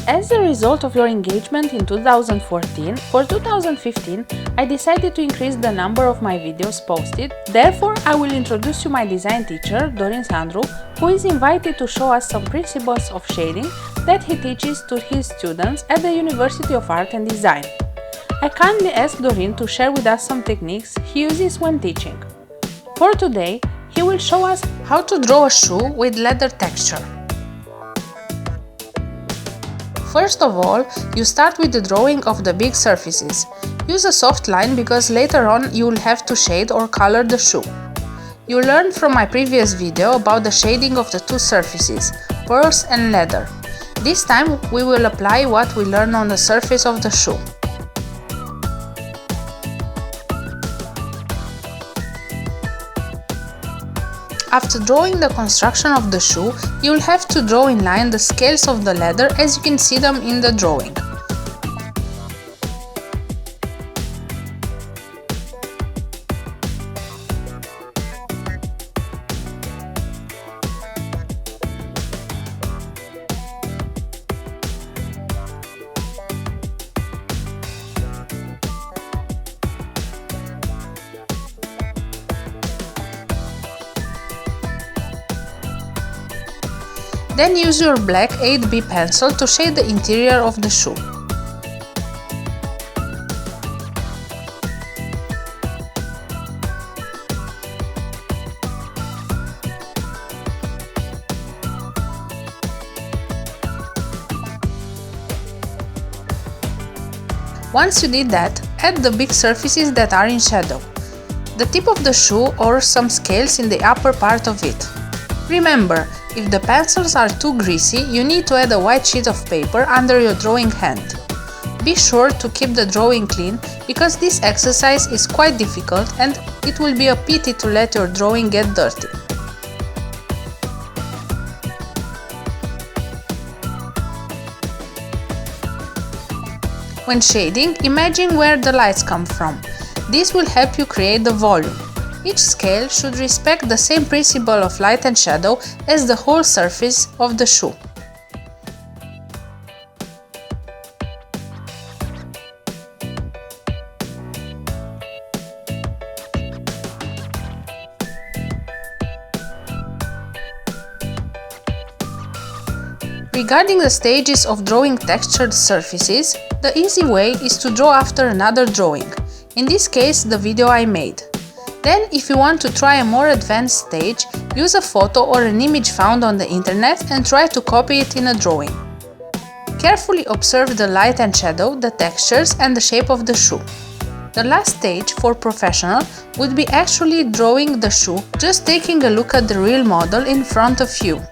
As a result of your engagement in 2014, for 2015, I decided to increase the number of my videos posted. Therefore, I will introduce you my design teacher, Dorin Sandru, who is invited to show us some principles of shading that he teaches to his students at the University of Art and Design. I kindly asked Dorin to share with us some techniques he uses when teaching. For today, he will show us how to draw a shoe with leather texture. First of all, you start with the drawing of the big surfaces. Use a soft line because later on you will have to shade or color the shoe. You learned from my previous video about the shading of the two surfaces, pearls and leather. This time we will apply what we learned on the surface of the shoe. After drawing the construction of the shoe, you will have to draw in line the scales of the leather as you can see them in the drawing. Then use your black 8B pencil to shade the interior of the shoe. Once you did that, add the big surfaces that are in shadow, the tip of the shoe or some scales in the upper part of it. Remember, if the pencils are too greasy, you need to add a white sheet of paper under your drawing hand. Be sure to keep the drawing clean because this exercise is quite difficult and it will be a pity to let your drawing get dirty. When shading, imagine where the lights come from. This will help you create the volume. Each scale should respect the same principle of light and shadow as the whole surface of the shoe. Regarding the stages of drawing textured surfaces, the easy way is to draw after another drawing, in this case the video I made. Then, if you want to try a more advanced stage, use a photo or an image found on the internet and try to copy it in a drawing. Carefully observe the light and shadow, the textures and the shape of the shoe. The last stage for professional would be actually drawing the shoe, just taking a look at the real model in front of you.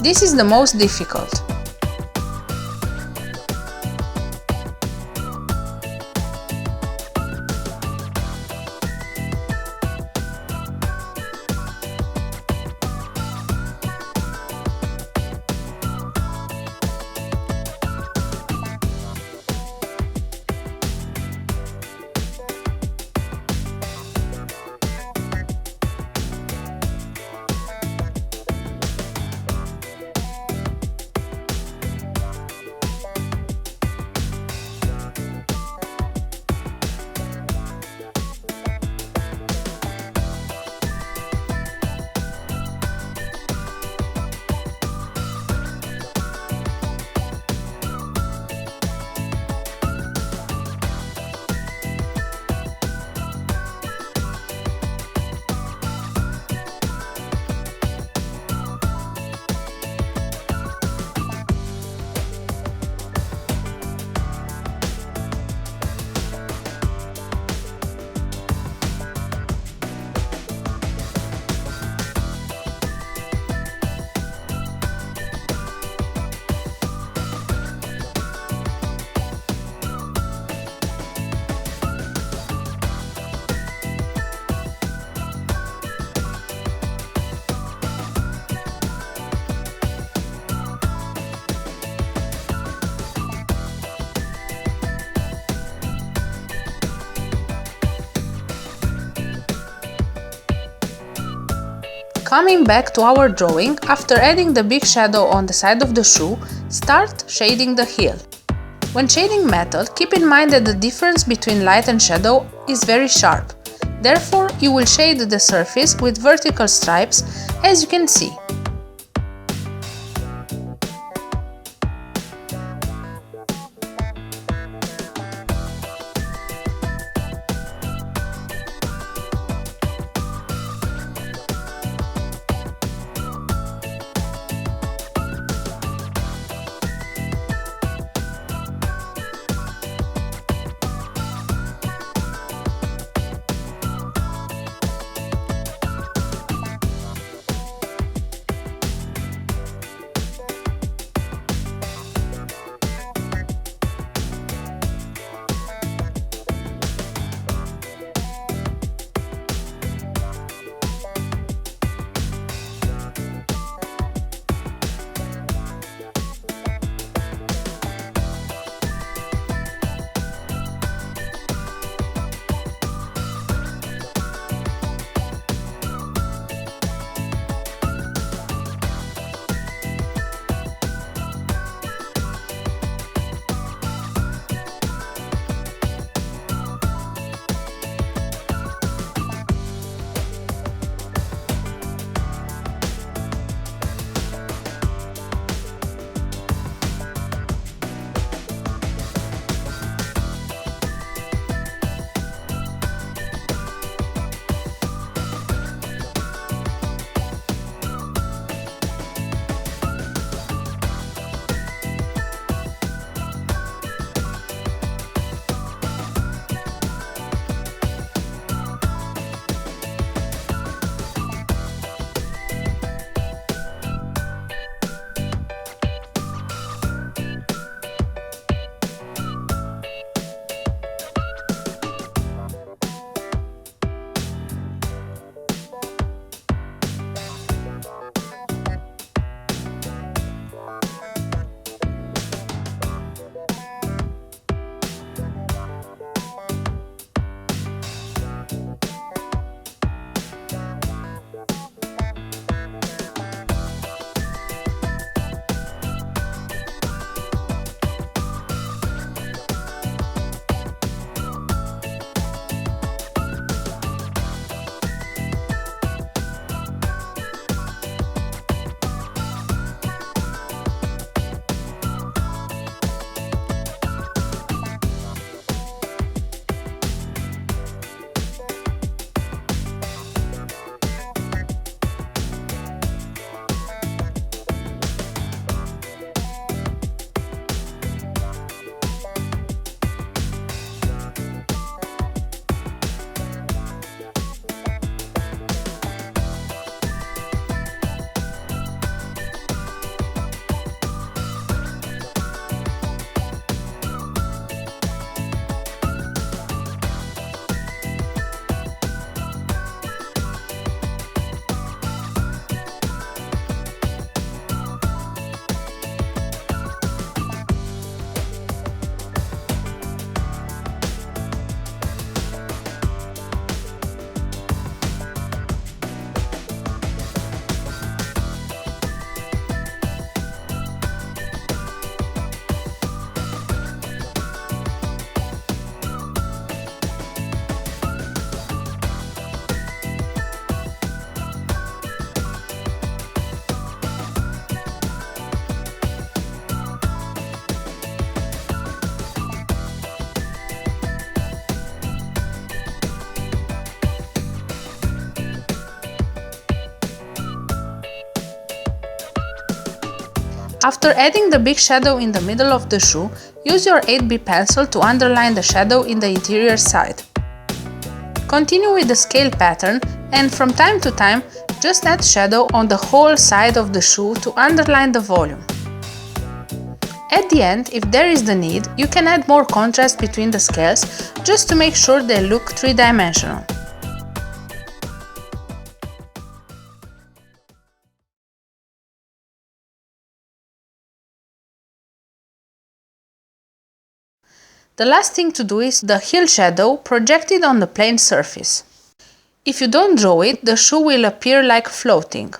This is the most difficult. Coming back to our drawing, after adding the big shadow on the side of the shoe, start shading the heel. When shading metal, keep in mind that the difference between light and shadow is very sharp. Therefore, you will shade the surface with vertical stripes, as you can see. After adding the big shadow in the middle of the shoe, use your 8B pencil to underline the shadow in the interior side. Continue with the scale pattern and from time to time just add shadow on the whole side of the shoe to underline the volume. At the end, if there is the need, you can add more contrast between the scales just to make sure they look three-dimensional. The last thing to do is the heel shadow projected on the plain surface. If you don't draw it, the shoe will appear like floating.